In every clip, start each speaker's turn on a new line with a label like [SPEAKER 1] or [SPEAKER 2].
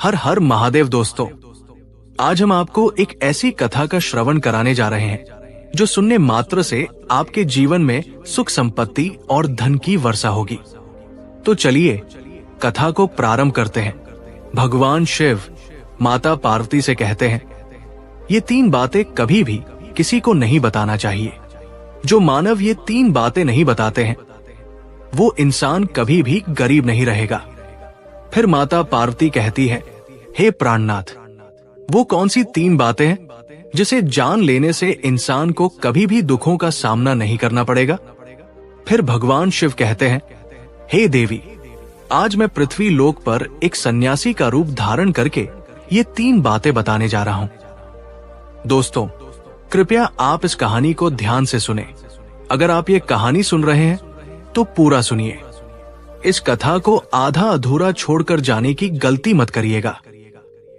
[SPEAKER 1] हर हर महादेव दोस्तों, आज हम आपको एक ऐसी कथा का श्रवण कराने जा रहे हैं जो सुनने मात्र से आपके जीवन में सुख संपत्ति और धन की वर्षा होगी। तो चलिए कथा को प्रारंभ करते हैं। भगवान शिव माता पार्वती से कहते हैं, ये 3 बातें कभी भी किसी को नहीं बताना चाहिए। जो मानव ये 3 बातें नहीं बताते हैं वो इंसान कभी भी गरीब नहीं रहेगा। फिर माता पार्वती कहती है, हे प्राणनाथ, वो कौन सी 3 बातें हैं जिसे जान लेने से इंसान को कभी भी दुखों का सामना नहीं करना पड़ेगा। फिर भगवान शिव कहते हैं, हे देवी, आज मैं पृथ्वी लोक पर एक सन्यासी का रूप धारण करके ये 3 बातें बताने जा रहा हूं। दोस्तों, कृपया आप इस कहानी को ध्यान से सुने। अगर आप ये कहानी सुन रहे हैं तो पूरा सुनिए। इस कथा को आधा अधूरा छोड़कर जाने की गलती मत करिएगा,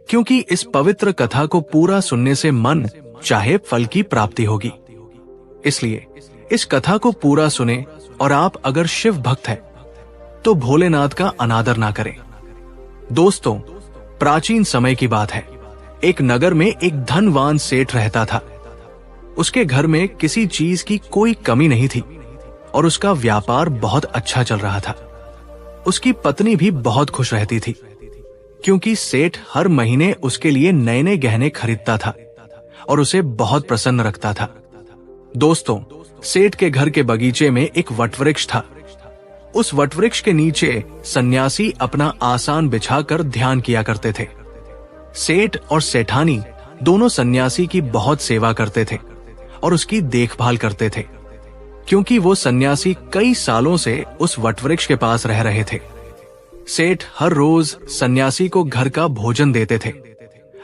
[SPEAKER 1] क्योंकि इस पवित्र कथा को पूरा सुनने से मन चाहे फल की प्राप्ति होगी। इसलिए इस कथा को पूरा सुने और आप अगर शिव भक्त हैं तो भोलेनाथ का अनादर ना करें। दोस्तों, प्राचीन समय की बात है। एक नगर में एक धनवान सेठ रहता था। उसके घर में किसी चीज की कोई कमी नहीं थी और उसका व्यापार बहुत अच्छा चल रहा था। उसकी पत्नी भी बहुत खुश रहती थी, क्योंकि सेठ हर महीने उसके लिए नए नए गहने खरीदता था और उसे बहुत प्रसन्न रखता था। दोस्तों, सेठ के घर के बगीचे में एक वटवृक्ष था। उस वटवृक्ष के नीचे सन्यासी अपना आसन बिछाकर ध्यान किया करते थे। सेठ और सेठानी दोनों सन्यासी की बहुत सेवा करते थे और उसकी देखभाल करते थे, क्योंकि वो सन्यासी कई सालों से उस वटवृक्ष के पास रह रहे थे। सेठ हर रोज सन्यासी को घर का भोजन देते थे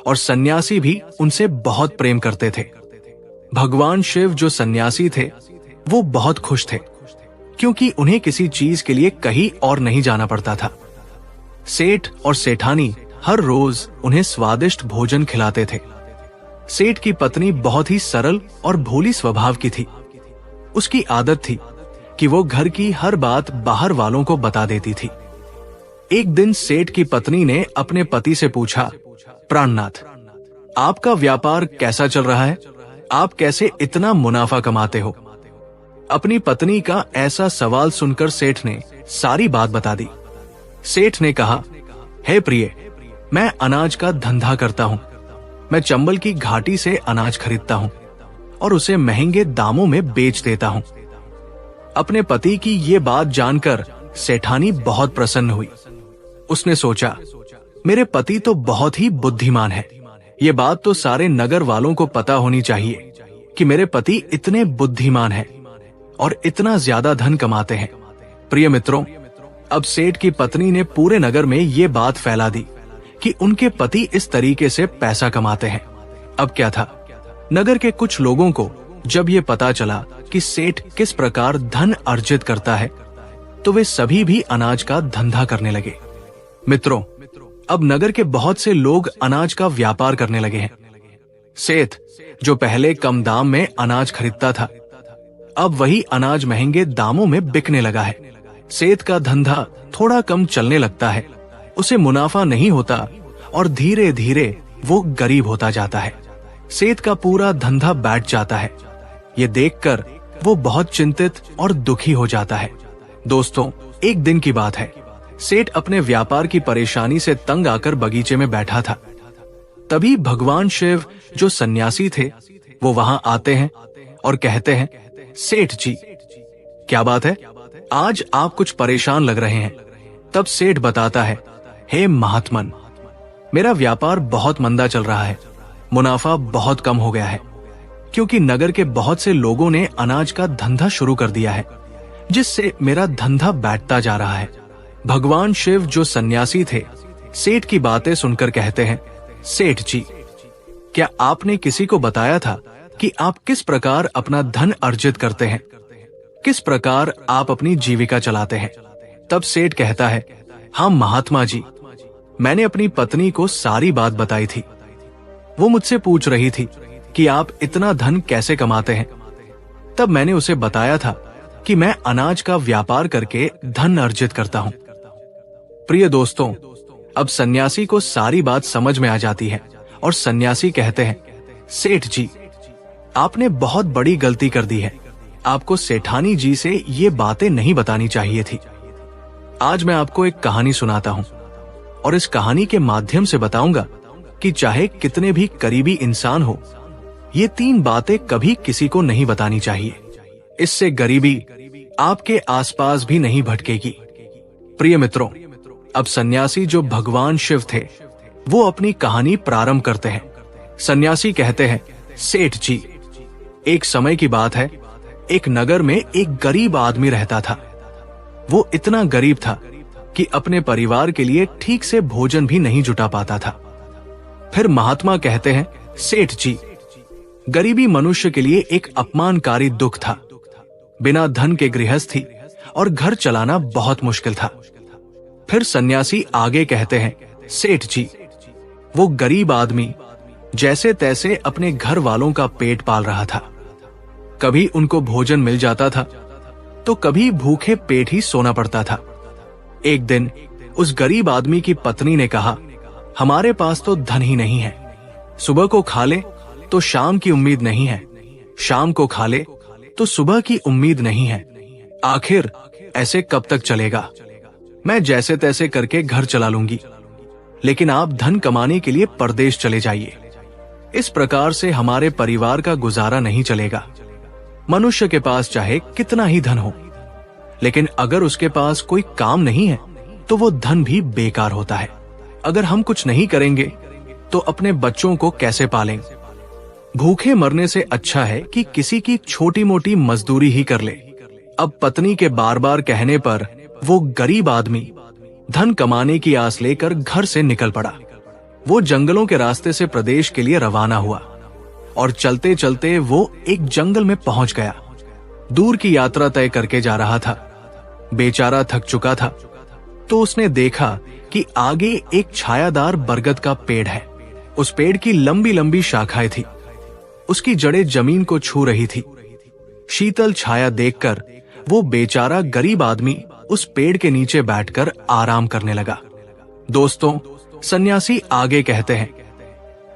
[SPEAKER 1] और सन्यासी भी उनसे बहुत प्रेम करते थे। भगवान शिव जो सन्यासी थे वो बहुत खुश थे, क्योंकि उन्हें किसी चीज के लिए कहीं और नहीं जाना पड़ता था। सेठ और सेठानी हर रोज उन्हें स्वादिष्ट भोजन खिलाते थे। सेठ की पत्नी बहुत ही सरल और भोली स्वभाव की थी। उसकी आदत थी कि वो घर की हर बात बाहर वालों को बता देती थी। एक दिन सेठ की पत्नी ने अपने पति से पूछा, प्राणनाथ, आपका व्यापार कैसा चल रहा है? आप कैसे इतना मुनाफा कमाते हो? अपनी पत्नी का ऐसा सवाल सुनकर सेठ ने सारी बात बता दी। सेठ ने कहा, हे प्रिय, मैं अनाज का धंधा करता हूँ। मैं चंबल की घाटी से अनाज खरीदता हूँ और उसे महंगे दामों में बेच देता हूँ। अपने पति की ये बात जानकर सेठानी बहुत प्रसन्न हुई। उसने सोचा, मेरे पति तो बहुत ही बुद्धिमान है। ये बात तो सारे नगर वालों को पता होनी चाहिए कि मेरे पति इतने बुद्धिमान हैं और इतना ज्यादा धन कमाते हैं। प्रिय मित्रों, अब सेठ की पत्नी ने पूरे नगर में ये बात फैला दी कि उनके पति इस तरीके से पैसा कमाते हैं। अब क्या था, नगर के कुछ लोगों को जब ये पता चला कि सेठ किस प्रकार धन अर्जित करता है, तो वे सभी भी अनाज का धंधा करने लगे। मित्रों, अब नगर के बहुत से लोग अनाज का व्यापार करने लगे हैं। सेठ जो पहले कम दाम में अनाज खरीदता था, अब वही अनाज महंगे दामों में बिकने लगा है। सेठ का धंधा थोड़ा कम चलने लगता है, उसे मुनाफा नहीं होता और धीरे धीरे वो गरीब होता जाता है। सेठ का पूरा धंधा बैठ जाता है। ये देखकर वो बहुत चिंतित और दुखी हो जाता है। दोस्तों, एक दिन की बात है। सेठ अपने व्यापार की परेशानी से तंग आकर बगीचे में बैठा था। तभी भगवान शिव जो सन्यासी थे वो वहां आते हैं और कहते हैं, सेठ जी, क्या बात है? आज आप कुछ परेशान लग रहे हैं। तब सेठ बताता है, हे महात्मन, मेरा व्यापार बहुत मंदा चल रहा है। मुनाफा बहुत कम हो गया है, क्योंकि नगर के बहुत से लोगों ने अनाज का धंधा शुरू कर दिया है, जिससे मेरा धंधा बैठता जा रहा है। भगवान शिव जो सन्यासी थे सेठ की बातें सुनकर कहते हैं, सेठ जी, क्या आपने किसी को बताया था कि आप किस प्रकार अपना धन अर्जित करते हैं? किस प्रकार आप अपनी जीविका चलाते हैं? तब सेठ कहता है, हाँ महात्मा जी, मैंने अपनी पत्नी को सारी बात बताई थी। वो मुझसे पूछ रही थी कि आप इतना धन कैसे कमाते हैं। तब मैंने उसे बताया था कि मैं अनाज का व्यापार करके धन अर्जित करता हूं। प्रिय दोस्तों, अब सन्यासी को सारी बात समझ में आ जाती है और सन्यासी कहते हैं, सेठ जी, आपने बहुत बड़ी गलती कर दी है। आपको सेठानी जी से ये बातें नहीं बतानी चाहिए थी। आज मैं आपको एक कहानी सुनाता हूं और इस कहानी के माध्यम से बताऊंगा कि चाहे कितने भी करीबी इंसान हो, ये 3 बातें कभी किसी को नहीं बतानी चाहिए। इससे गरीबी आपके आसपास भी नहीं भटकेगी। प्रिय मित्रों, अब सन्यासी जो भगवान शिव थे, वो अपनी कहानी प्रारंभ करते हैं। सन्यासी कहते हैं, सेठ जी, एक समय की बात है, एक नगर में एक गरीब आदमी रहता था। वो इतना गरीब था कि अपने परिवार के लिए ठीक से भोजन भी नहीं जुटा पाता था। फिर महात्मा कहते हैं, सेठ जी, गरीबी मनुष्य के लिए एक अपमानकारी दुख था। बिना धन के गृहस्थी और घर चलाना बहुत मुश्किल था। फिर सन्यासी आगे कहते हैं, सेठ जी, वो गरीब आदमी जैसे तैसे अपने घर वालों का पेट पाल रहा था। कभी उनको भोजन मिल जाता था तो कभी भूखे पेट ही सोना पड़ता था। एक दिन उस गरीब आदमी की पत्नी ने कहा, हमारे पास तो धन ही नहीं है। सुबह को खा ले तो शाम की उम्मीद नहीं है, शाम को खा ले तो सुबह की उम्मीद नहीं है। आखिर ऐसे कब तक चलेगा? मैं जैसे तैसे करके घर चला लूंगी, लेकिन आप धन कमाने के लिए परदेश चले जाइए। इस प्रकार से हमारे परिवार का गुजारा नहीं चलेगा। मनुष्य के पास चाहे कितना ही धन हो, लेकिन अगर उसके पास कोई काम नहीं है तो वो धन भी बेकार होता है। अगर हम कुछ नहीं करेंगे तो अपने बच्चों को कैसे पालेंगे? भूखे मरने से अच्छा है कि किसी की छोटी मोटी मजदूरी ही कर ले। अब पत्नी के बार बार कहने पर वो गरीब आदमी धन कमाने की आस लेकर घर से निकल पड़ा। वो जंगलों के रास्ते से प्रदेश के लिए रवाना हुआ और चलते चलते वो एक जंगल में पहुंच गया। दूर की यात्रा तय करके जा रहा था। बेचारा थक चुका था तो उसने देखा कि आगे एक छायादार बरगद का पेड़ है। उस पेड़ की लंबी लंबी शाखाएं थी, उसकी जड़ें जमीन को छू रही थी। शीतल छाया देखकर वो बेचारा गरीब आदमी उस पेड़ के नीचे बैठकर आराम करने लगा। दोस्तों, सन्यासी आगे कहते हैं,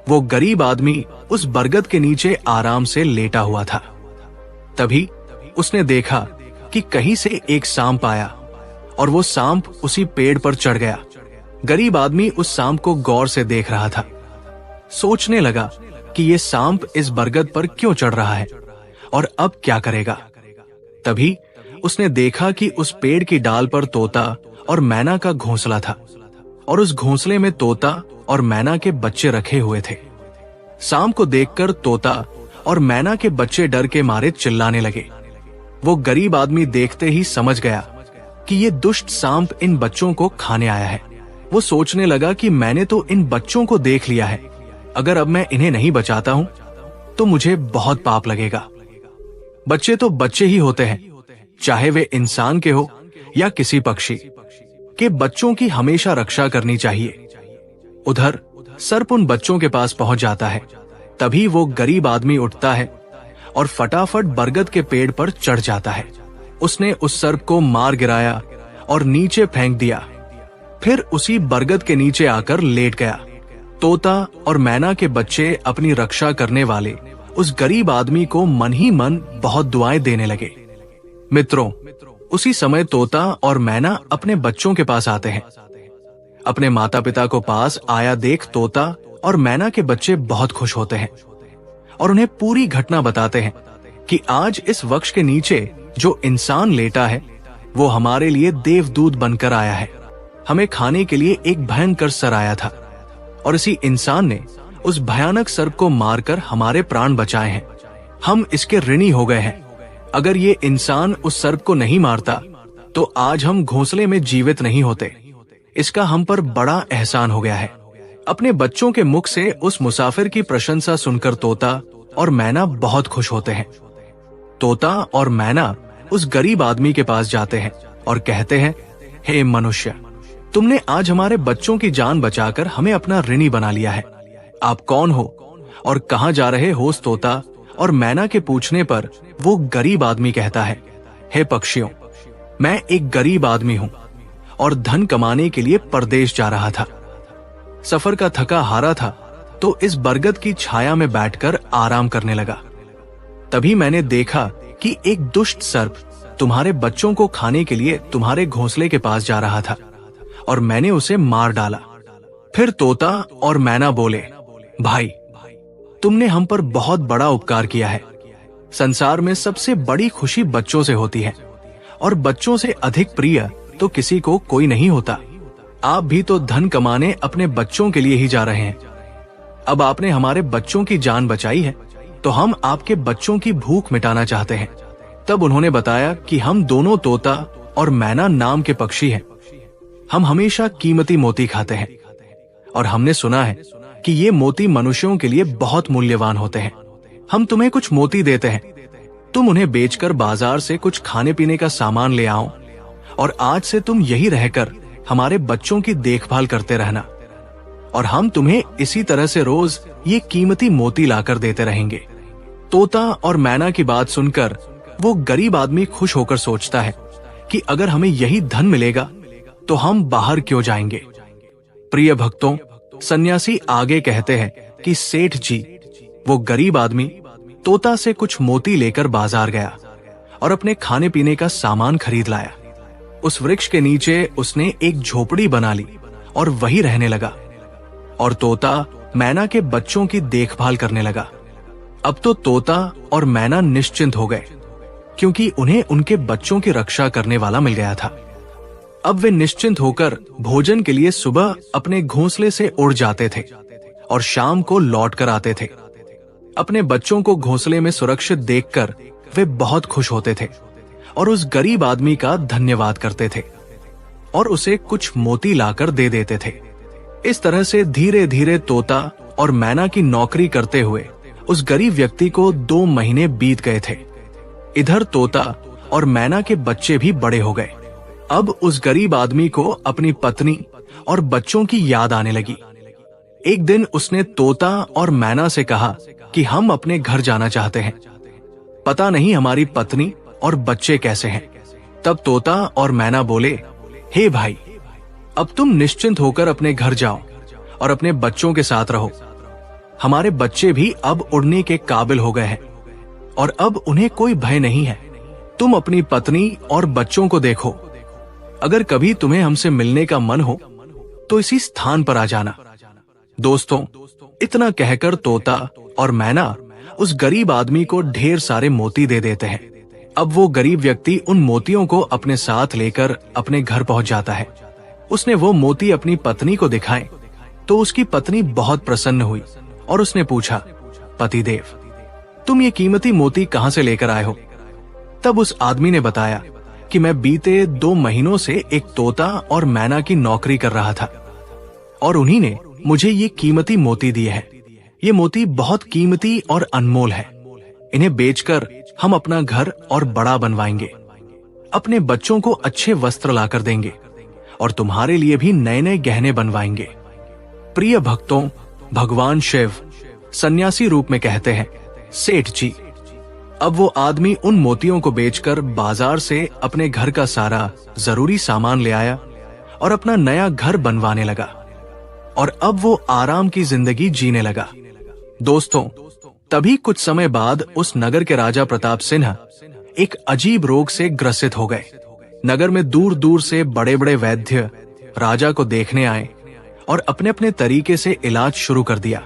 [SPEAKER 1] वो गरीब आदमी उस बरगद के नीचे आराम से लेटा हुआ था। तभी उसने देखा कि कहीं से एक सांप आया और वो सांप उसी पेड़ पर चढ़ गया। गरीब आदमी उस सांप को गौर से देख रहा था। सोचने लगा कि ये सांप इस बरगद पर क्यों चढ़ रहा है और अब क्या करेगा। तभी उसने देखा कि उस पेड़ की डाल पर तोता और मैना का घोंसला था और उस घोंसले में तोता और मैना के बच्चे रखे हुए थे। सांप को देखकर तोता और मैना के बच्चे डर के मारे चिल्लाने लगे। वो गरीब आदमी देखते ही समझ गया कि ये दुष्ट सांप इन बच्चों को खाने आया है। वो सोचने लगा कि मैंने तो इन बच्चों को देख लिया है, अगर अब मैं इन्हें नहीं बचाता हूं तो मुझे बहुत पाप लगेगा। बच्चे तो बच्चे ही होते हैं, चाहे वे इंसान के हो या किसी पक्षी के। बच्चों की हमेशा रक्षा करनी चाहिए। उधर सर्प उन बच्चों के पास पहुंच जाता है। तभी वो गरीब आदमी उठता है और फटाफट बरगद के पेड़ पर चढ़ जाता है। उसने उस सर्प को मार गिराया और नीचे फेंक दिया। फिर उसी बरगद के नीचे आकर लेट गया। तोता और मैना के बच्चे अपनी रक्षा करने वाले उस गरीब आदमी को मन ही मन बहुत दुआएं देने लगे। मित्रों, उसी समय तोता और मैना अपने बच्चों के पास आते हैं। अपने माता पिता को पास आया देख तोता और मैना के बच्चे बहुत खुश होते हैं और उन्हें पूरी घटना बताते हैं कि आज इस वृक्ष के नीचे जो इंसान लेटा है वो हमारे लिए देवदूत बनकर आया है। हमें खाने के लिए एक भयंकर सर्प आया था और इसी इंसान ने उस भयानक सर्प को मारकर हमारे प्राण बचाए हैं। हम इसके ऋणी हो गए हैं। अगर ये इंसान उस सर्प को नहीं मारता तो आज हम घोंसले में जीवित नहीं होते। इसका हम पर बड़ा एहसान हो गया है। अपने बच्चों के मुख से उस मुसाफिर की प्रशंसा सुनकर तोता और मैना बहुत खुश होते हैं। तोता और मैना उस गरीब आदमी के पास जाते हैं और कहते हैं, हे मनुष्य, तुमने आज हमारे बच्चों की जान बचाकर हमें अपना ऋणी बना लिया है। आप कौन हो और कहां जा रहे हो? तोता और मैना के पूछने पर वो गरीब आदमी कहता है, हे पक्षियों, मैं एक गरीब आदमी हूं और धन कमाने के लिए परदेश जा रहा था। सफर का थका हारा था तो इस बरगद की छाया में बैठकर आराम करने लगा। तभी मैंने देखा कि एक दुष्ट सर्प तुम्हारे बच्चों को खाने के लिए तुम्हारे घोंसले के पास जा रहा था और मैंने उसे मार डाला। फिर तोता और मैना बोले, भाई, तुमने हम पर बहुत बड़ा उपकार किया है। संसार में सबसे बड़ी खुशी बच्चों से होती है और बच्चों से अधिक प्रिय तो किसी को कोई नहीं होता। आप भी तो धन कमाने अपने बच्चों के लिए ही जा रहे हैं। अब आपने हमारे बच्चों की जान बचाई है तो हम आपके बच्चों की भूख मिटाना चाहते हैं। तब उन्होंने बताया कि हम दोनों तोता और मैना नाम के पक्षी हैं। हम हमेशा कीमती मोती खाते हैं और हमने सुना है कि ये मोती मनुष्यों के लिए बहुत मूल्यवान होते हैं। हम तुम्हें कुछ मोती देते हैं, तुम उन्हें बेचकर बाजार से कुछ खाने पीने का सामान ले आओ और आज से तुम यही रहकर हमारे बच्चों की देखभाल करते रहना और हम तुम्हें इसी तरह से रोज ये कीमती मोती लाकर देते रहेंगे। तोता और मैना की बात सुनकर वो गरीब आदमी खुश होकर सोचता है कि अगर हमें यही धन मिलेगा तो हम बाहर क्यों जाएंगे। प्रिय भक्तों, सन्यासी आगे कहते हैं कि सेठ जी, वो गरीब आदमी तोता से कुछ मोती लेकर बाजार गया और अपने खाने पीने का सामान खरीद लाया। उस वृक्ष के नीचे उसने एक झोपड़ी बना ली और वहीं रहने लगा और तोता मैना के बच्चों की देखभाल करने लगा। अब तो तोता और मैना निश्चिंत हो गए क्योंकि उन्हें उनके बच्चों की रक्षा करने वाला मिल गया था। अब वे निश्चिंत होकर भोजन के लिए सुबह अपने घोंसले से उड़ जाते थे और शाम को लौट कर आते थे। अपने बच्चों को घोंसले में सुरक्षित देखकर वे बहुत खुश होते थे और उस गरीब आदमी का धन्यवाद करते थे और उसे कुछ मोती लाकर दे देते थे। इस तरह से धीरे धीरे तोता और मैना की नौकरी करते हुए उस गरीब व्यक्ति को 2 महीने बीत गए थे। इधर तोता और मैना के बच्चे भी बड़े हो गए। अब उस गरीब आदमी को अपनी पत्नी और बच्चों की याद आने लगी। एक दिन उसने तोता और मैना से कहा कि हम अपने घर जाना चाहते हैं, पता नहीं हमारी पत्नी और बच्चे कैसे हैं। तब तोता और मैना बोले, हे भाई, अब तुम निश्चिंत होकर अपने घर जाओ और अपने बच्चों के साथ रहो। हमारे बच्चे भी अब उड़ने के काबिल हो गए हैं और अब उन्हें कोई भय नहीं है। तुम अपनी पत्नी और बच्चों को देखो। अगर कभी तुम्हें हमसे मिलने का मन हो तो इसी स्थान पर आ जाना। दोस्तों, इतना कहकर तोता और मैना उस गरीब आदमी को ढेर सारे मोती दे देते हैं। अब वो गरीब व्यक्ति उन मोतियों को अपने साथ लेकर अपने घर पहुंच जाता है। उसने वो मोती अपनी पत्नी को दिखाए तो उसकी पत्नी बहुत प्रसन्न हुई और उसने पूछा, पतिदेव, तुम ये कीमती मोती कहां से लेकर आए हो? तब उस आदमी ने बताया कि मैं बीते 2 महीनों से एक तोता और मैना की नौकरी कर रहा था और उन्हीं ने मुझे ये कीमती मोती दिए हैं। ये मोती बहुत कीमती और अनमोल है। इन्हें बेचकर हम अपना घर और बड़ा बनवाएंगे, अपने बच्चों को अच्छे वस्त्र लाकर देंगे और तुम्हारे लिए भी नए नए गहने बनवाएंगे। प्रिय भक्तों, भगवान शिव सन्यासी रूप में कहते हैं, सेठ जी, अब वो आदमी उन मोतियों को बेचकर बाजार से अपने घर का सारा जरूरी सामान ले आया और अपना नया घर बनवाने लगा और अब वो आराम की जिंदगी जीने लगा। दोस्तों, तभी कुछ समय बाद उस नगर के राजा प्रताप सिंह एक अजीब रोग से ग्रसित हो गए। नगर में दूर दूर से बड़े बड़े वैद्य राजा को देखने आए और अपने अपने तरीके से इलाज शुरू कर दिया,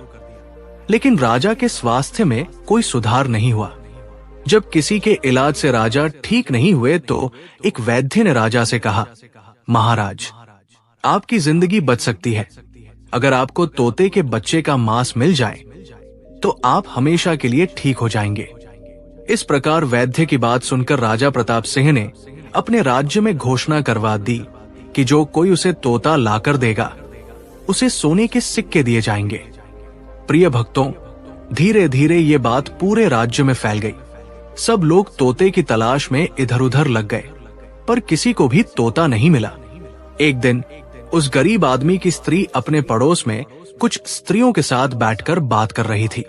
[SPEAKER 1] लेकिन राजा के स्वास्थ्य में कोई सुधार नहीं हुआ। जब किसी के इलाज से राजा ठीक नहीं हुए तो एक वैद्य ने राजा से कहा, महाराज, आपकी जिंदगी बच सकती है। अगर आपको तोते के बच्चे का मांस मिल जाए तो आप हमेशा के लिए ठीक हो जाएंगे। इस प्रकार वैद्य की बात सुनकर राजा प्रताप सिंह ने अपने राज्य में घोषणा करवा दी कि जो कोई उसे तोता लाकर देगा उसे सोने के सिक्के दिए जाएंगे। प्रिय भक्तों, धीरे धीरे ये बात पूरे राज्य में फैल गई। सब लोग तोते की तलाश में इधर उधर लग गए, पर किसी को भी तोता नहीं मिला। एक दिन उस गरीब आदमी की स्त्री अपने पड़ोस में कुछ स्त्रियों के साथ बैठकर बात कर रही थी।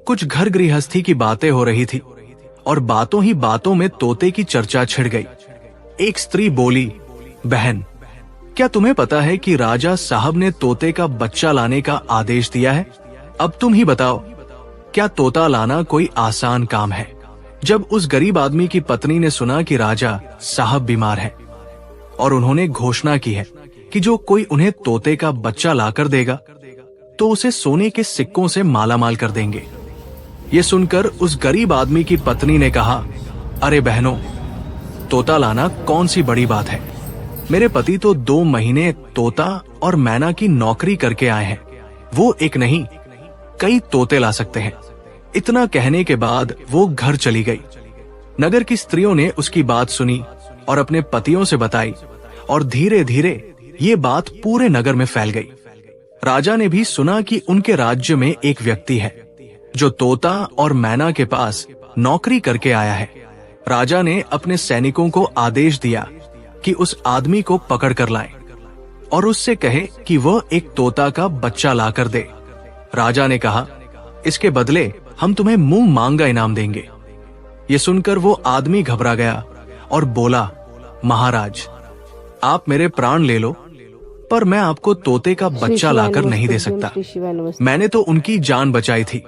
[SPEAKER 1] कुछ घर गृहस्थी की बातें हो रही थी और बातों ही बातों में तोते की चर्चा छिड़ गई। एक स्त्री बोली, बहन, क्या तुम्हें पता है कि राजा साहब ने तोते का बच्चा लाने का आदेश दिया है? अब तुम ही बताओ, क्या तोता लाना कोई आसान काम है? जब उस गरीब आदमी की पत्नी ने सुना कि राजा साहब बीमार है और उन्होंने घोषणा की है कि जो कोई उन्हें तोते का बच्चा लाकर देगा तो उसे सोने के सिक्कों से मालामाल कर देंगे। ये सुनकर उस गरीब आदमी की पत्नी ने कहा, अरे बहनों, तोता लाना कौन सी बड़ी बात है। मेरे पति तो 2 महीने तोता और मैना की नौकरी करके आए हैं। वो एक नहीं, कई तोते ला सकते हैं। इतना कहने के बाद वो घर चली गई। नगर की स्त्रियों ने उसकी बात सुनी और अपने पतियों से बताई और धीरे धीरे ये बात पूरे नगर में फैल गई। राजा ने भी सुना कि उनके राज्य में एक व्यक्ति है जो तोता और मैना के पास नौकरी करके आया है। राजा ने अपने सैनिकों को आदेश दिया कि उस आदमी को पकड़ कर लाएं और उससे कहे कि वह एक तोता का बच्चा लाकर दे। राजा ने कहा, इसके बदले हम तुम्हें मुंह मांगा इनाम देंगे। ये सुनकर वो आदमी घबरा गया और बोला, महाराज, आप मेरे प्राण ले लो, पर मैं आपको तोते का बच्चा लाकर नहीं दे सकता। मैंने तो उनकी जान बचाई थी।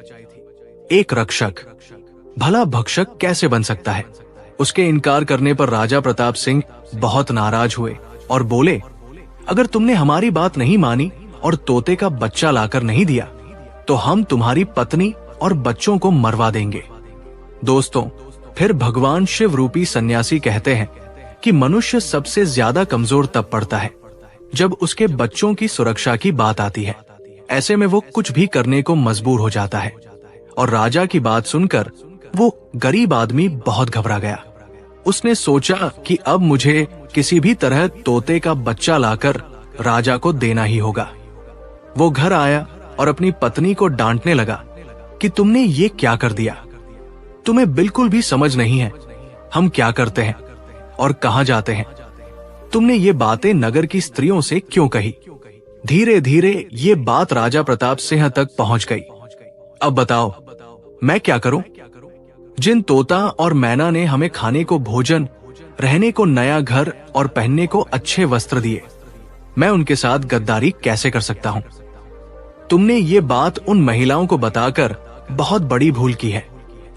[SPEAKER 1] एक रक्षक भला भक्षक कैसे बन सकता है? उसके इनकार करने पर राजा प्रताप सिंह बहुत नाराज हुए और बोले, अगर तुमने हमारी बात नहीं मानी और तोते का बच्चा लाकर नहीं दिया तो हम तुम्हारी पत्नी और बच्चों को मरवा देंगे। दोस्तों, फिर भगवान शिव रूपी सन्यासी कहते हैं कि मनुष्य सबसे ज्यादा कमजोर तब पड़ता है जब उसके बच्चों की सुरक्षा की बात आती है। ऐसे में वो कुछ भी करने को मजबूर हो जाता है और राजा की बात सुनकर वो गरीब आदमी बहुत घबरा गया। उसने सोचा कि अब मुझे किसी भी तरह तोते का बच्चा लाकर राजा को देना ही होगा। वो घर आया और अपनी पत्नी को डांटने लगा कि तुमने ये क्या कर दिया? तुम्हें बिल्कुल भी समझ नहीं है हम क्या करते हैं और कहां जाते हैं। तुमने ये बातें नगर की स्त्रियों से क्यों कही? धीरे धीरे ये बात राजा प्रताप सिंह तक पहुंच गई। अब बताओ, मैं क्या करूं? जिन तोता और मैना ने हमें खाने को भोजन, रहने को नया घर और पहनने को अच्छे वस्त्र दिए, मैं उनके साथ गद्दारी कैसे कर सकता हूं? तुमने ये बात उन महिलाओं को बताकर बहुत बड़ी भूल की है।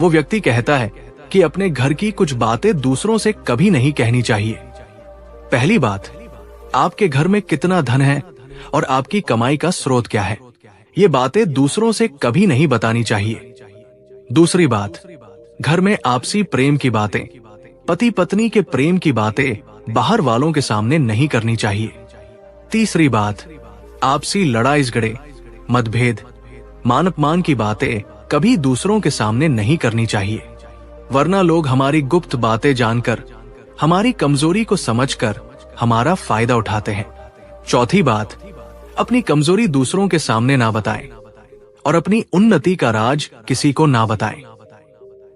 [SPEAKER 1] वो व्यक्ति कहता है कि अपने घर की कुछ बातें दूसरों से कभी नहीं कहनी चाहिए। पहली बात, आपके घर में कितना धन है और आपकी कमाई का स्रोत क्या है, ये बातें दूसरों से कभी नहीं बतानी चाहिए। दूसरी बात, घर में आपसी प्रेम की बातें, पति पत्नी के प्रेम की बातें बाहर वालों के सामने नहीं करनी चाहिए। तीसरी बात, आपसी लड़ाई झगड़े, मतभेद, मान अपमान की बातें कभी दूसरों के सामने नहीं करनी चाहिए, वरना लोग हमारी गुप्त बातें जानकर, हमारी कमजोरी को समझकर हमारा फायदा उठाते हैं। चौथी बात, अपनी कमजोरी दूसरों के सामने ना बताएं और अपनी उन्नति का राज किसी को ना बताएं।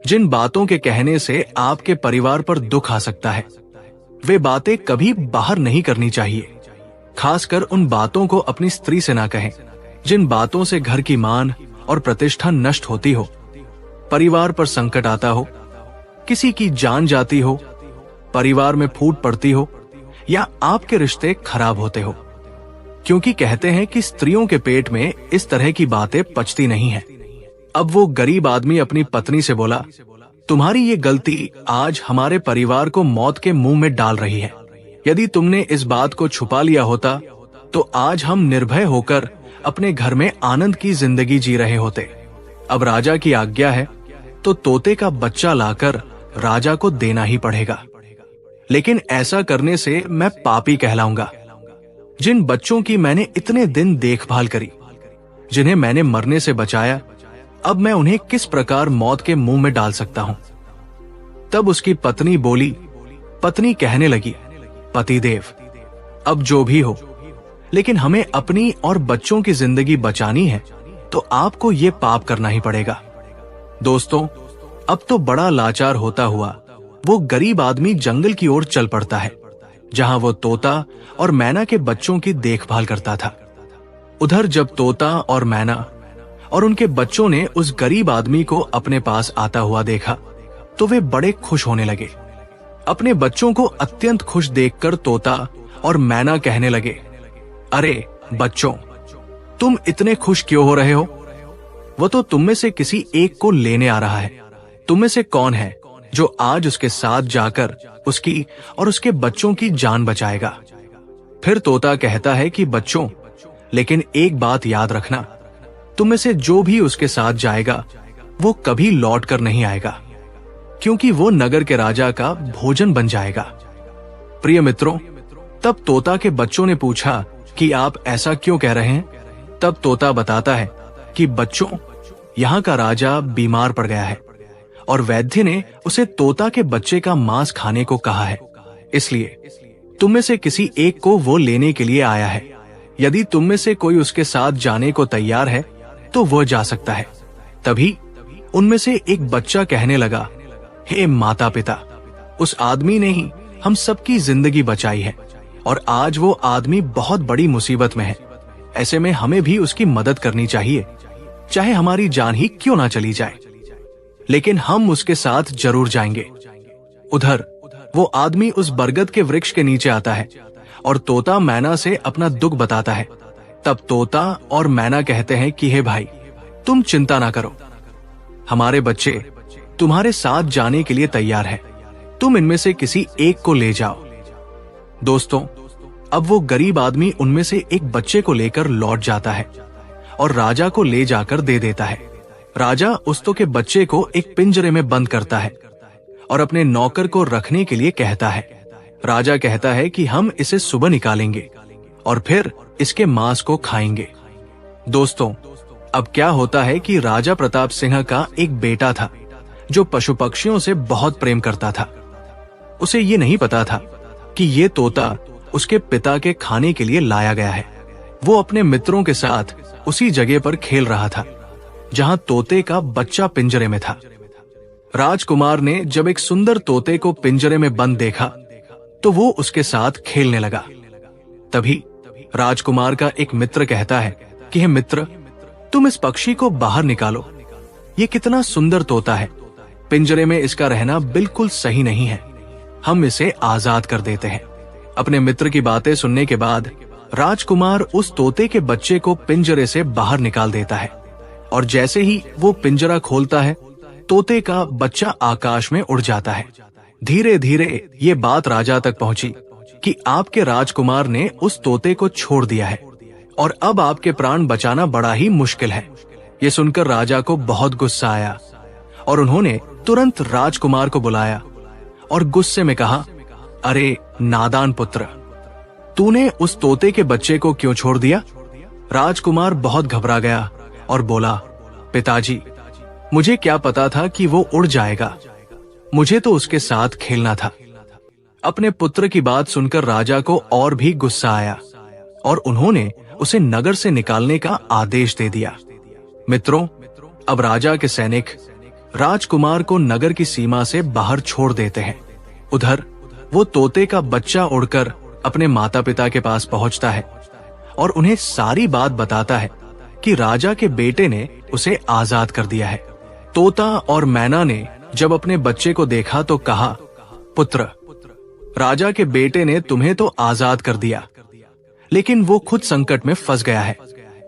[SPEAKER 1] जिन बातों के कहने से आपके परिवार पर दुख आ सकता है, वे बातें कभी बाहर नहीं करनी चाहिए। खासकर उन बातों को अपनी स्त्री से ना कहें जिन बातों से घर की मान और प्रतिष्ठा नष्ट होती हो, परिवार पर संकट आता हो, किसी की जान जाती हो, परिवार में फूट पड़ती हो या आपके रिश्ते खराब होते हो। क्योंकि कहते हैं कि स्त्रियों के पेट में इस तरह की बातें पचती नहीं है। अब वो गरीब आदमी अपनी पत्नी से बोला, तुम्हारी ये गलती आज हमारे परिवार को मौत के मुंह में डाल रही है। यदि तुमने इस बात को छुपा लिया होता तो आज हम निर्भय होकर अपने घर में आनंद की जिंदगी जी रहे होते। अब राजा की आज्ञा है तो तोते का बच्चा लाकर राजा को देना ही पड़ेगा, लेकिन ऐसा करने से मैं पापी कहलाऊंगा। जिन बच्चों की मैंने इतने दिन देखभाल करी, जिन्हें मैंने मरने से बचाया, अब मैं उन्हें किस प्रकार मौत के मुंह में डाल सकता हूं? तब उसकी पत्नी बोली। पत्नी कहने लगी, पतिदेव, अब जो भी हो, लेकिन हमें अपनी और बच्चों की जिंदगी बचानी है तो आपको ये पाप करना ही पड़ेगा। दोस्तों, अब तो बड़ा लाचार होता हुआ वो गरीब आदमी जंगल की ओर चल पड़ता है जहां वो तोता और मैना के बच्चों की देखभाल करता था। उधर जब तोता और मैना और उनके बच्चों ने उस गरीब आदमी को अपने पास आता हुआ देखा तो वे बड़े खुश होने लगे। अपने बच्चों को अत्यंत खुश देखकर तोता और मैना कहने लगे, अरे बच्चों, तुम इतने खुश क्यों हो रहे हो? वो तो तुम में से किसी एक को लेने आ रहा है। तुम में से कौन है जो आज उसके साथ जाकर उसकी और उसके बच्चों की जान बचाएगा? फिर तोता कहता है कि बच्चों, लेकिन एक बात याद रखना, तुम में से जो भी उसके साथ जाएगा वो कभी लौट कर नहीं आएगा, क्योंकि वो नगर के राजा का भोजन बन जाएगा। प्रिय मित्रों, तब तोता के बच्चों ने पूछा कि आप ऐसा क्यों कह रहे हैं? तब तोता बताता है कि बच्चों, यहाँ का राजा बीमार पड़ गया है और वैद्य ने उसे तोता के बच्चे का मांस खाने को कहा है, इसलिए तुम में से किसी एक को वो लेने के लिए आया है। यदि तुम में से कोई उसके साथ जाने को तैयार है तो वह जा सकता है। तभी उनमें से एक बच्चा कहने लगा, हे माता पिता, उस आदमी ने ही हम सबकी जिंदगी बचाई है और आज वो आदमी बहुत बड़ी मुसीबत में है। ऐसे में हमें भी उसकी मदद करनी चाहिए, चाहे हमारी जान ही क्यों ना चली जाए, लेकिन हम उसके साथ जरूर जाएंगे। उधर वो आदमी उस बरगद के वृक्ष के नीचे आता है और तोता मैना से अपना दुख बताता है। तब तोता और मैना कहते हैं कि हे भाई, तुम चिंता ना करो, हमारे बच्चे तुम्हारे साथ जाने के लिए तैयार है। तुम इनमें से किसी एक को ले जाओ। दोस्तों, अब वो गरीब आदमी उनमें से एक बच्चे को लेकर लौट जाता है और राजा को ले जाकर दे देता है। राजा उस्तो के बच्चे को एक पिंजरे में बंद करता है और अपने नौकर को रखने के लिए कहता है। राजा कहता है कि हम इसे सुबह निकालेंगे और फिर इसके मांस को खाएंगे। दोस्तों, अब क्या होता है कि राजा प्रताप सिंह का एक बेटा था जो पशु पक्षियों से बहुत प्रेम करता था। उसे ये नहीं पता था कि ये तोता उसके पिता के खाने के लिए लाया गया है। वो अपने मित्रों के साथ उसी जगह पर खेल रहा था जहां तोते का बच्चा पिंजरे में था। राजकुमार ने जब एक सुंदर तोते को पिंजरे में बंद देखा तो वो उसके साथ खेलने लगा। तभी राजकुमार का एक मित्र कहता है कि हे मित्र, तुम इस पक्षी को बाहर निकालो। ये कितना सुंदर तोता है, पिंजरे में इसका रहना बिल्कुल सही नहीं है, हम इसे आजाद कर देते हैं। अपने मित्र की बातें सुनने के बाद राजकुमार उस तोते के बच्चे को पिंजरे से बाहर निकाल देता है और जैसे ही वो पिंजरा खोलता है, तोते का बच्चा आकाश में उड़ जाता है। धीरे धीरे ये बात राजा तक पहुंची कि आपके राजकुमार ने उस तोते को छोड़ दिया है और अब आपके प्राण बचाना बड़ा ही मुश्किल है। ये सुनकर राजा को बहुत गुस्सा आया और उन्होंने तुरंत राजकुमार को बुलाया और गुस्से में कहा, अरे नादान पुत्र, तूने उस तोते के बच्चे को क्यों छोड़ दिया? राजकुमार बहुत घबरा गया और बोला, पिताजी, मुझे क्या पता था कि वो उड़ जाएगा, मुझे तो उसके साथ खेलना था। अपने पुत्र की बात सुनकर राजा को और भी गुस्सा आया और उन्होंने उसे नगर से निकालने का आदेश दे दिया। मित्रों, अब राजा के सैनिक राजकुमार को नगर की सीमा से बाहर छोड़ देते हैं। उधर वो तोते का बच्चा उड़कर अपने माता पिता के पास पहुंचता है और उन्हें सारी बात बताता है कि राजा के बेटे ने उसे आजाद कर दिया है। तोता और मैना ने जब अपने बच्चे को देखा तो कहा, पुत्र, राजा के बेटे ने तुम्हें तो आजाद कर दिया, लेकिन वो खुद संकट में फंस गया है।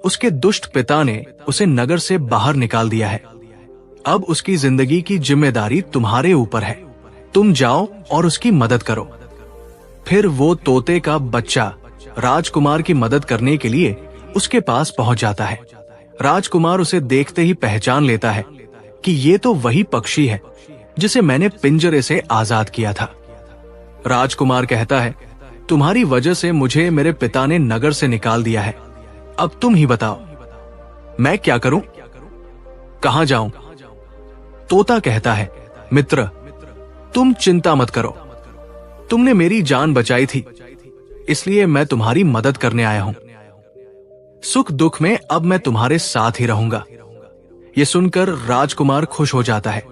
[SPEAKER 1] उसके दुष्ट पिता ने उसे नगर से बाहर निकाल दिया है। अब उसकी जिंदगी की जिम्मेदारी तुम्हारे ऊपर है, तुम जाओ और उसकी मदद करो। फिर वो तोते का बच्चा राजकुमार की मदद करने के लिए उसके पास पहुंच जाता है। राजकुमार उसे देखते ही पहचान लेता है कि ये तो वही पक्षी है जिसे मैंने पिंजरे से आजाद किया था। राजकुमार कहता है, तुम्हारी वजह से मुझे मेरे पिता ने नगर से निकाल दिया है। अब तुम ही बताओ, मैं क्या करूं? कहां जाऊं? तोता कहता है, मित्र, तुम चिंता मत करो, तुमने मेरी जान बचाई थी, इसलिए मैं तुम्हारी मदद करने आया हूं। सुख दुख में अब मैं तुम्हारे साथ ही रहूंगा। ये सुनकर राजकुमार खुश हो जाता है,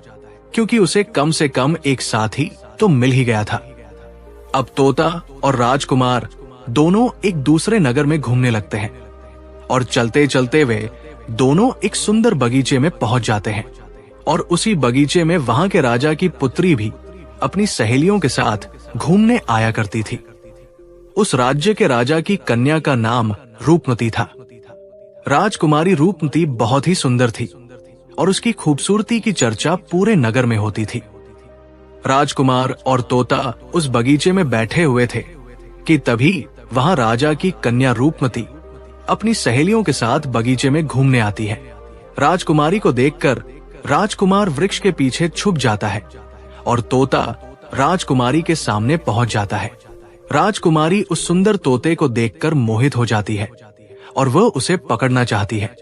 [SPEAKER 1] क्योंकि उसे कम से कम एक साथी तो मिल ही गया था। अब तोता और राजकुमार दोनों एक दूसरे नगर में घूमने लगते हैं और चलते चलते वे दोनों एक सुंदर बगीचे में पहुंच जाते हैं और उसी बगीचे में वहां के राजा की पुत्री भी अपनी सहेलियों के साथ घूमने आया करती थी। उस राज्य के राजा की कन्या का नाम रूपमती था। राजकुमारी रूपमती बहुत ही सुंदर थी और उसकी खूबसूरती की चर्चा पूरे नगर में होती थी। राजकुमार और तोता उस बगीचे में बैठे हुए थे कि तभी वहां राजा की कन्या रूपमती अपनी सहेलियों के साथ बगीचे में घूमने आती है। राजकुमारी को देखकर राजकुमार वृक्ष के पीछे छुप जाता है और तोता राजकुमारी के सामने पहुंच जाता है। राजकुमारी उस सुंदर तोते को देखकर मोहित हो जाती है और वह उसे पकड़ना चाहती है,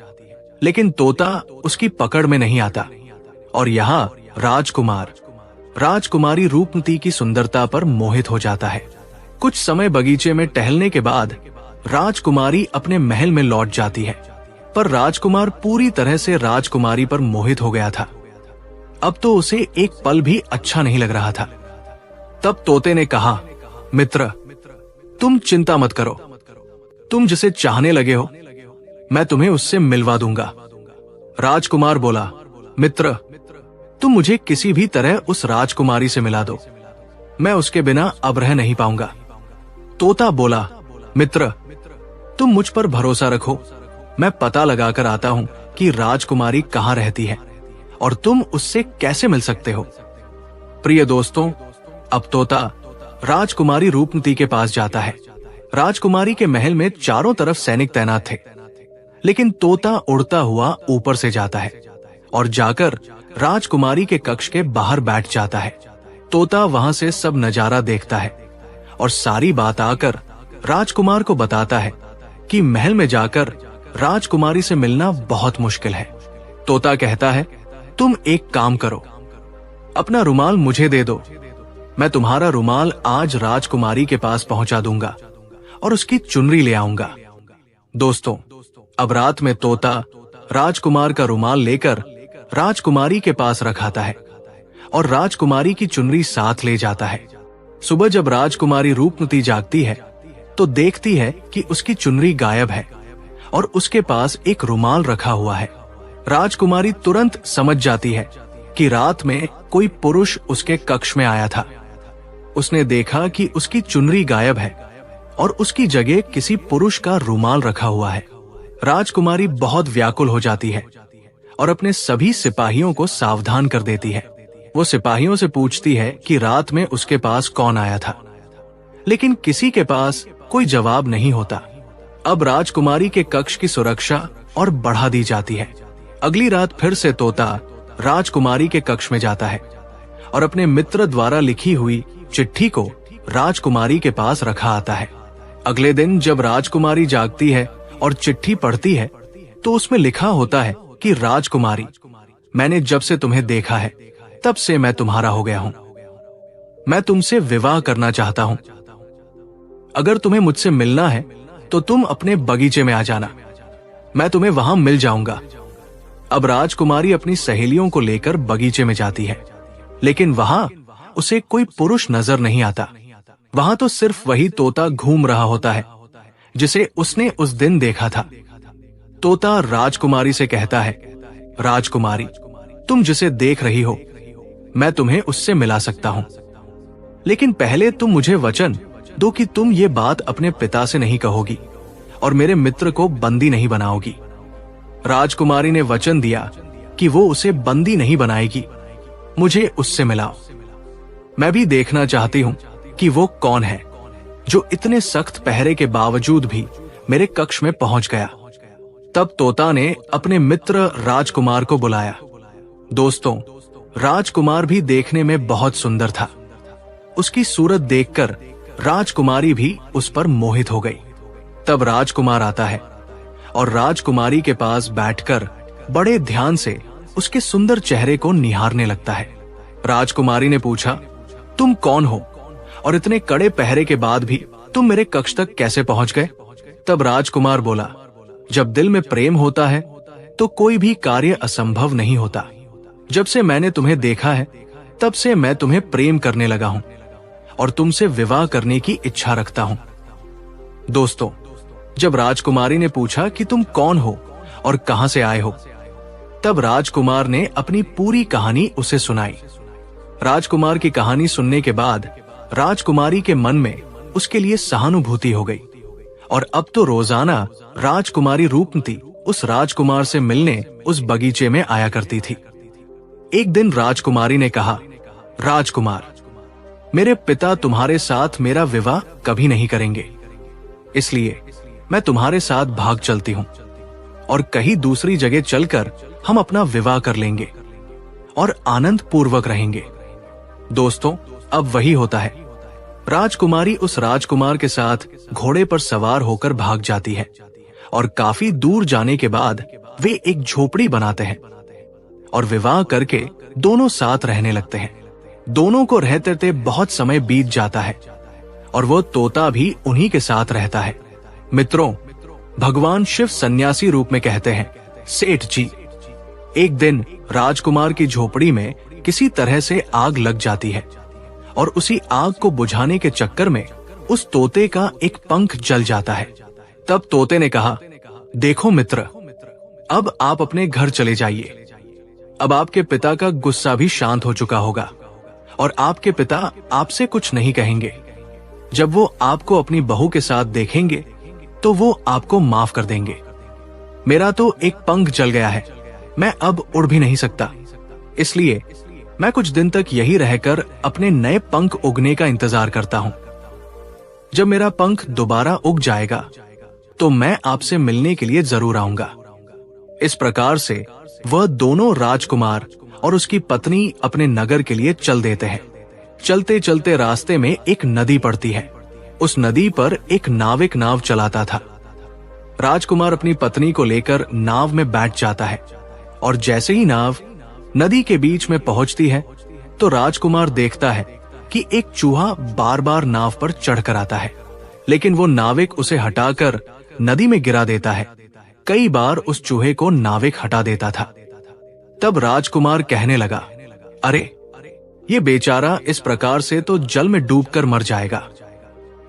[SPEAKER 1] लेकिन तोता उसकी पकड़ में नहीं आता और यहाँ राजकुमार राजकुमारी रूपमती की सुंदरता पर मोहित हो जाता है। कुछ समय बगीचे में टहलने के बाद राजकुमारी अपने महल में लौट जाती है, पर राजकुमार पूरी तरह से राजकुमारी पर मोहित हो गया था। अब तो उसे एक पल भी अच्छा नहीं लग रहा था। तब तोते ने कहा, मित्र, तुम चिंता मत करो, तुम जिसे चाहने लगे हो मैं तुम्हें उससे मिलवा दूंगा। राजकुमार बोला, मित्र, तुम मुझे किसी भी तरह उस राजकुमारी से मिला दो, मैं उसके बिना अब रह नहीं पाऊंगा। तोता बोला, मित्र, तुम मुझ पर भरोसा रखो, मैं पता लगाकर आता हूं कि राजकुमारी कहां रहती है और तुम उससे कैसे मिल सकते हो। प्रिय दोस्तों, अब तोता राजकुमारी रूपमती के पास जाता है। राजकुमारी के महल में चारों तरफ सैनिक तैनात थे, लेकिन तोता उड़ता हुआ ऊपर से जाता है और जाकर राजकुमारी के कक्ष के बाहर बैठ जाता है। तोता वहां से सब नजारा देखता है और सारी बात आकर राजकुमार को बताता है कि महल में जाकर राजकुमारी से मिलना बहुत मुश्किल है। तोता कहता है, तुम एक काम करो, अपना रुमाल मुझे दे दो, मैं तुम्हारा रुमाल आज राजकुमारी के पास पहुंचा दूंगा और उसकी चुनरी ले आऊंगा। दोस्तों, अब रात में तोता राजकुमार का रुमाल लेकर राजकुमारी के पास रखाता है और राजकुमारी की चुनरी साथ ले जाता है। सुबह जब राजकुमारी रूपमती जागती है तो देखती है कि उसकी चुनरी गायब है और उसके पास एक रुमाल रखा हुआ है। राजकुमारी तुरंत समझ जाती है कि रात में कोई पुरुष उसके कक्ष में आया था। उसने देखा कि उसकी चुनरी गायब है और उसकी जगह किसी पुरुष का रुमाल रखा हुआ है। राजकुमारी बहुत व्याकुल हो जाती है और अपने सभी सिपाहियों को सावधान कर देती है। वो सिपाहियों से पूछती है कि रात में उसके पास कौन आया था, लेकिन किसी के पास कोई जवाब नहीं होता। अब राजकुमारी के कक्ष की सुरक्षा और बढ़ा दी जाती है। अगली रात फिर से तोता राजकुमारी के कक्ष में जाता है और अपने मित्र द्वारा लिखी हुई चिट्ठी को राजकुमारी के पास रखा आता है। अगले दिन जब राजकुमारी जागती है और चिट्ठी पढ़ती है तो उसमें लिखा होता है कि राजकुमारी, मैंने जब से तुम्हें देखा है तब से मैं तुम्हारा हो गया हूं। मैं तुमसे विवाह करना चाहता हूं। अगर तुम्हें मुझसे मिलना है तो तुम अपने बगीचे में आ जाना, मैं तुम्हें वहां मिल जाऊंगा। अब राजकुमारी अपनी सहेलियों को लेकर बगीचे में जाती है, लेकिन वहां उसे कोई पुरुष नजर नहीं आता। वहां तो सिर्फ वही तोता घूम रहा होता है जिसे उसने उस दिन देखा था। तोता राजकुमारी से कहता है, राजकुमारी, तुम जिसे देख रही हो मैं तुम्हें उससे मिला सकता हूं, लेकिन पहले तुम मुझे वचन दो कि तुम ये बात अपने पिता से नहीं कहोगी और मेरे मित्र को बंदी नहीं बनाओगी। राजकुमारी ने वचन दिया कि वो उसे बंदी नहीं बनाएगी। मुझे उससे मिलाओ, मैं भी देखना चाहती हूं कि वो कौन है जो इतने सख्त पहरे के बावजूद भी मेरे कक्ष में पहुंच गया। तब तोता ने अपने मित्र राजकुमार को बुलाया। दोस्तों, राजकुमार भी देखने में बहुत सुंदर था। उसकी सूरत देखकर राजकुमारी भी उस पर मोहित हो गई। तब राजकुमार आता है और राजकुमारी के पास बैठकर बड़े ध्यान से उसके सुंदर चेहरे को निहारने लगता है। राजकुमारी ने पूछा, तुम कौन हो और इतने कड़े पहरे के बाद भी तुम मेरे कक्ष तक कैसे पहुंच गए? तब राजकुमार बोला, जब दिल में प्रेम होता है तो कोई भी कार्य असंभव नहीं होता। जब से मैंने तुम्हें देखा है तब से मैं तुम्हें प्रेम करने लगा हूं और तुमसे विवाह करने की इच्छा रखता हूं। दोस्तों, जब राजकुमारी ने पूछा कि तुम कौन हो और कहां से आए हो, तब राजकुमार ने अपनी पूरी कहानी उसे सुनाई। राजकुमार की कहानी सुनने के बाद राजकुमारी के मन में उसके लिए सहानुभूति हो गई और अब तो रोजाना राजकुमारी रूपमती उस राजकुमार से मिलने उस बगीचे में आया करती थी। एक दिन राजकुमारी ने कहा, राजकुमार, मेरे पिता तुम्हारे साथ मेरा विवाह कभी नहीं करेंगे, इसलिए मैं तुम्हारे साथ भाग चलती हूं और कहीं दूसरी जगह चलकर हम अपना विवाह कर लेंगे और आनंद पूर्वक रहेंगे। दोस्तों, अब वही होता है। राजकुमारी उस राजकुमार के साथ घोड़े पर सवार होकर भाग जाती है और काफी दूर जाने के बाद वे एक झोपड़ी बनाते हैं और विवाह करके दोनों साथ रहने लगते हैं। दोनों को रहते रहते बहुत समय बीत जाता है और वो तोता भी उन्हीं के साथ रहता है। मित्रों, भगवान शिव सन्यासी रूप में कहते हैं, सेठ जी, एक दिन राजकुमार की झोपड़ी में किसी तरह से आग लग जाती है और उसी आग को बुझाने के चक्कर में उस तोते का एक पंख जल जाता है। तब तोते ने कहा, देखो मित्र, अब आप अपने घर चले जाइए। अब आपके पिता का गुस्सा भी शांत हो चुका होगा और आपके पिता आपसे कुछ नहीं कहेंगे। जब वो आपको अपनी बहू के साथ देखेंगे तो वो आपको माफ कर देंगे। मेरा तो एक पंख जल गया है, मैं अब उड़ भी नहीं सकता, इसलिए मैं कुछ दिन तक यही रहकर अपने नए पंख उगने का इंतजार करता हूं। जब मेरा पंख दोबारा उग जाएगा तो मैं आपसे मिलने के लिए जरूर आऊंगा। इस प्रकार से वह दोनों राजकुमार और उसकी पत्नी अपने नगर के लिए चल देते हैं। चलते चलते रास्ते में एक नदी पड़ती है। उस नदी पर एक नाविक नाव चलाता था। राजकुमार अपनी पत्नी को लेकर नाव में बैठ जाता है और जैसे ही नाव नदी के बीच में पहुंचती है तो राजकुमार देखता है कि एक चूहा बार बार नाव पर चढ़कर आता है, लेकिन वो नाविक उसे हटाकर नदी में गिरा देता है। कई बार उस चूहे को नाविक हटा देता था। तब राजकुमार कहने लगा, अरे, ये बेचारा इस प्रकार से तो जल में डूबकर मर जाएगा।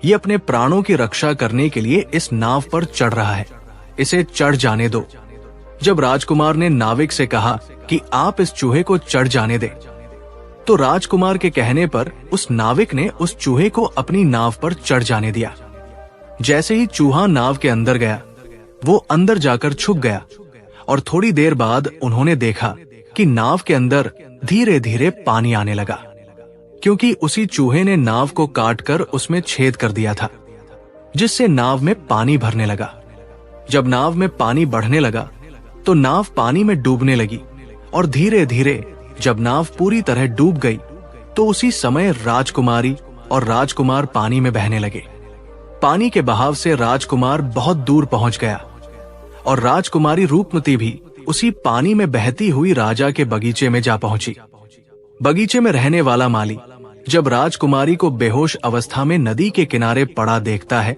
[SPEAKER 1] ये अपने प्राणों की रक्षा करने के लिए इस नाव पर चढ़ रहा है, इसे चढ़ जाने दो। जब राजकुमार ने नाविक से कहा कि आप इस चूहे को चढ़ जाने दे, तो राजकुमार के कहने पर उस नाविक ने उस चूहे को अपनी नाव पर चढ़ जाने दिया। जैसे ही चूहा नाव के अंदर गया, वो अंदर जाकर छुप गया और थोड़ी देर बाद उन्होंने देखा कि नाव के अंदर धीरे धीरे पानी आने लगा, क्योंकि उसी चूहे ने नाव को काटकर उसमें छेद कर दिया था, जिससे नाव में पानी भरने लगा। जब नाव में पानी बढ़ने लगा तो नाव पानी में डूबने लगी और धीरे धीरे जब नाव पूरी तरह डूब गई तो उसी समय राजकुमारी और राजकुमार पानी में बहने लगे। पानी के बहाव से राजकुमार बहुत दूर पहुंच गया और राजकुमारी रूपमती भी उसी पानी में बहती हुई राजा के बगीचे में जा पहुंची। बगीचे में रहने वाला माली जब राजकुमारी को बेहोश अवस्था में नदी के किनारे पड़ा देखता है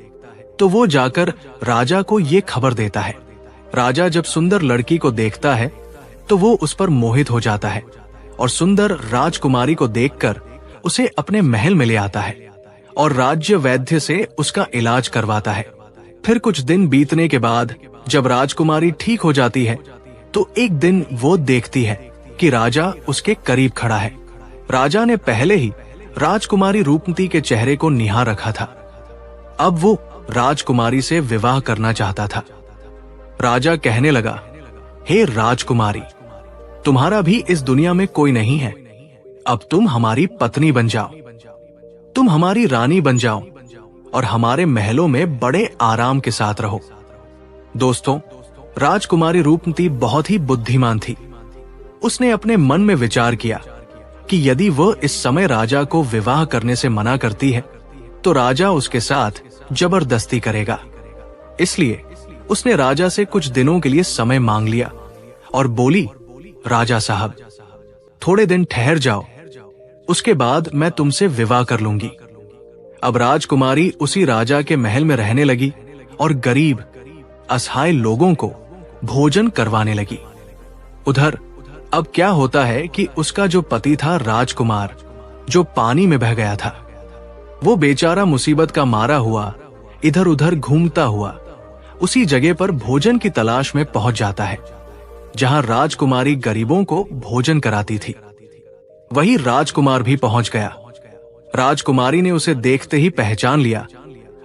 [SPEAKER 1] तो वो जाकर राजा को ये खबर देता है। राजा जब सुंदर लड़की को देखता है तो वो उस पर मोहित हो जाता है और सुंदर राजकुमारी को देखकर उसे अपने महल में ले आता है और राज्य वैद्य से उसका इलाज करवाता है। फिर कुछ दिन बीतने के बाद जब राजकुमारी ठीक हो जाती है तो एक दिन वो देखती है कि राजा उसके करीब खड़ा है। राजा ने पहले ही राजकुमारी रूपमती के चेहरे को निहार रखा था। अब वो राजकुमारी से विवाह करना चाहता था। राजा कहने लगा, हे राजकुमारी, तुम्हारा भी इस दुनिया में कोई नहीं है। अब तुम हमारी पत्नी बन जाओ, तुम हमारी रानी बन जाओ और हमारे महलों में बड़े आराम के साथ रहो। दोस्तों, राजकुमारी रूपमती बहुत ही बुद्धिमान थी। उसने अपने मन में विचार किया कि यदि वह इस समय राजा को विवाह करने से मना करती है तो राजा उसके साथ जबरदस्ती करेगा। इसलिए उसने राजा से कुछ दिनों के लिए समय मांग लिया और बोली, राजा साहब, थोड़े दिन ठहर जाओ, उसके बाद मैं तुमसे विवाह कर लूंगी। अब राजकुमारी उसी राजा के महल में रहने लगी और गरीब असहाय लोगों को भोजन करवाने लगी। उधर अब क्या होता है कि उसका जो पति था राजकुमार, जो पानी में बह गया था, वो बेचारा मुसीबत का मारा हुआ इधर उधर घूमता हुआ उसी जगह पर भोजन की तलाश में पहुंच जाता है जहां राजकुमारी गरीबों को भोजन कराती थी। वही राजकुमार भी पहुंच गया। राजकुमारी ने उसे देखते ही पहचान लिया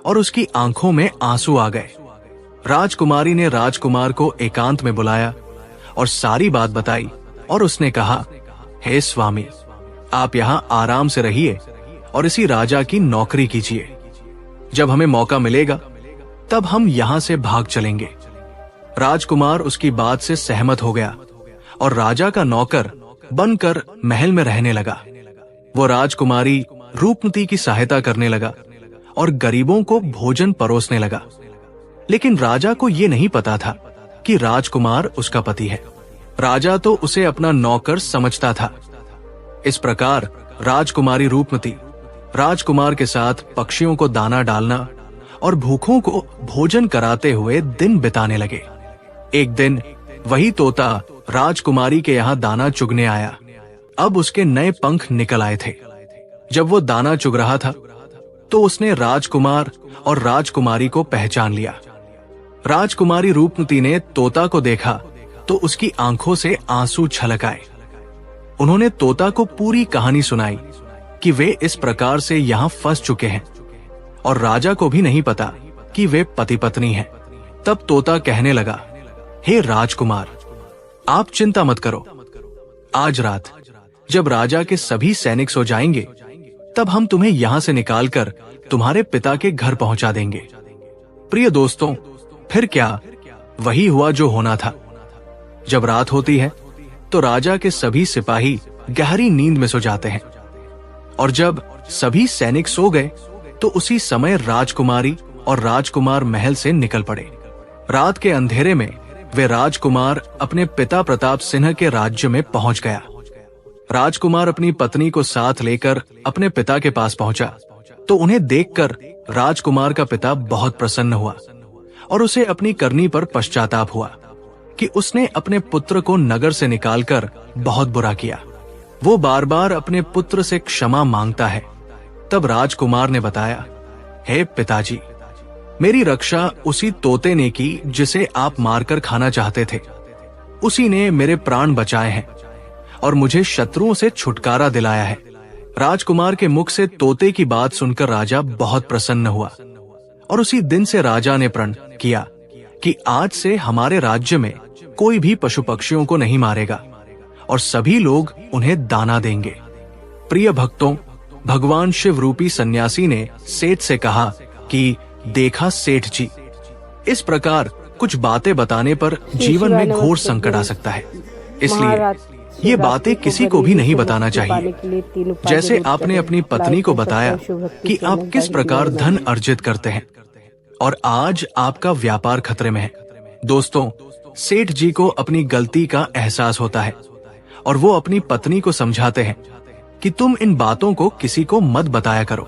[SPEAKER 1] और उसकी आंखों में आंसू आ गए। राजकुमारी ने राजकुमार को एकांत में बुलाया और सारी बात बताई और उसने कहा, हे स्वामी, आप यहाँ आराम से रहिए और इसी राजा की नौकरी कीजिए। जब हमें मौका मिलेगा तब हम यहाँ से भाग चलेंगे। राजकुमार उसकी बात से सहमत हो गया और राजा का नौकर बनकर महल में रहने लगा। वो राजकुमारी रूपमती की सहायता करने लगा और गरीबों को भोजन परोसने लगा। लेकिन राजा को ये नहीं पता था कि राजकुमार उसका पति है। राजा तो उसे अपना नौकर समझता था। इस प्रकार राजकुमारी रूपमती राजकुमार के साथ पक्षियों को दाना डालना और भूखों को भोजन कराते हुए दिन बिताने लगे। एक दिन वही तोता राजकुमारी के यहाँ दाना चुगने आया। अब उसके नए पंख निकल आए थे। जब वो दाना चुग रहा था तो उसने राजकुमार और राजकुमारी को पहचान लिया। राजकुमारी रूपमती ने तोता को देखा तो उसकी आंखों से आंसू छलक आए। उन्होंने तोता को पूरी कहानी सुनाई कि वे इस प्रकार से यहाँ फंस चुके हैं और राजा को भी नहीं पता कि वे पति पत्नी हैं। तब तोता कहने लगा, हे राजकुमार, आप चिंता मत करो। आज रात जब राजा के सभी सैनिक सो जाएंगे तब हम तुम्हें यहाँ से निकालकर तुम्हारे पिता के घर पहुंचा देंगे। प्रिय दोस्तों, फिर क्या, वही हुआ जो होना था। जब रात होती है तो राजा के सभी सिपाही गहरी नींद में सो जाते हैं और जब सभी सैनिक सो गए तो उसी समय राजकुमारी और राजकुमार महल से निकल पड़े। रात के अंधेरे में वे राजकुमार अपने पिता प्रताप सिंह के राज्य में पहुंच गया। राजकुमार अपनी पत्नी को साथ लेकर अपने पिता के पास पहुंचा तो उन्हें देखकर राजकुमार का पिता बहुत प्रसन्न हुआ और उसे अपनी करनी पर पश्चाताप हुआ कि उसने अपने पुत्र को नगर से निकालकर बहुत बुरा किया। वो बार बार अपने पुत्र से क्षमा मांगता है। तब राजकुमार ने बताया, हे पिताजी, मेरी रक्षा उसी तोते ने की जिसे आप मारकर खाना चाहते थे। उसी ने मेरे प्राण बचाए हैं और मुझे शत्रुओं से छुटकारा दिलाया है। राजकुमार के मुख से तोते की बात सुनकर राजा बहुत प्रसन्न हुआ और उसी दिन से राजा ने प्रण किया कि आज से हमारे राज्य में कोई भी पशु पक्षियों को नहीं मारेगा और सभी लोग उन्हें दाना देंगे। प्रिय भक्तों, भगवान शिव रूपी सन्यासी ने सेठ से कहा कि देखा सेठ जी, इस प्रकार कुछ बातें बताने पर जीवन में घोर संकट आ सकता है, इसलिए ये बातें किसी को भी नहीं बताना चाहिए। जैसे आपने अपनी पत्नी को बताया कि आप किस प्रकार धन अर्जित करते हैं और आज आपका व्यापार खतरे में है। दोस्तों, सेठ जी को अपनी गलती का एहसास होता है और वो अपनी पत्नी को समझाते हैं कि तुम इन बातों को किसी को मत बताया करो।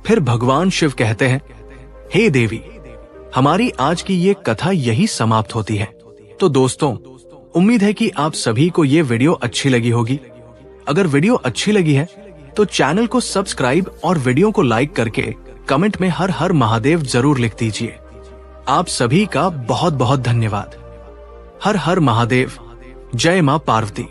[SPEAKER 1] फिर भगवान शिव कहते हैं, हे देवी, हमारी आज की ये कथा यही समाप्त होती है। तो दोस्तों, उम्मीद है कि आप सभी को ये वीडियो अच्छी लगी होगी। अगर वीडियो अच्छी लगी है तो चैनल को सब्सक्राइब और वीडियो को लाइक करके कमेंट में हर हर महादेव जरूर लिख दीजिए। आप सभी का बहुत बहुत धन्यवाद। हर हर महादेव। जय मां पार्वती।